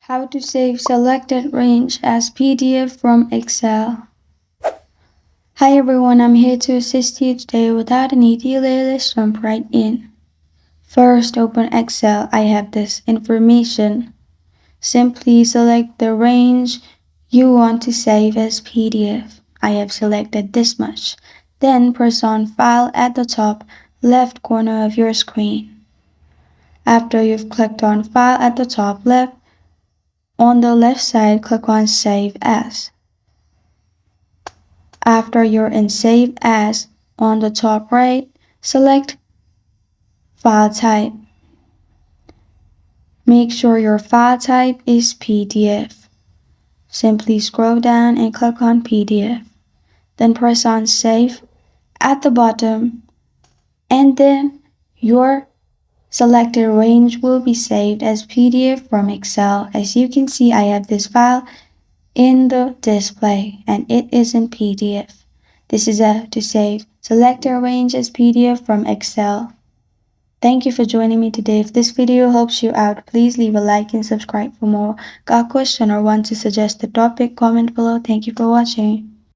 How to save selected range as PDF from Excel. Hi everyone, I'm here to assist you today. Without any delay, let's jump right in. First, open Excel. I have this information. Simply select the range you want to save as PDF. I have selected this much. Then press on File at the top left corner of your screen. After you've clicked on File at the top left, on the left side, click on Save As. After you're in Save As, on the top right, select File Type. Make sure your file type is PDF. Simply scroll down and click on PDF. Then press on Save at the bottom, and then your selected range will be saved as PDF from Excel. As you can see, I have this file in the display and it is in PDF. This is how to save selected range as PDF from Excel. Thank you for joining me today. If this video helps you out, please leave a like and subscribe for more. Got a question or want to suggest a topic? Comment below. Thank you for watching.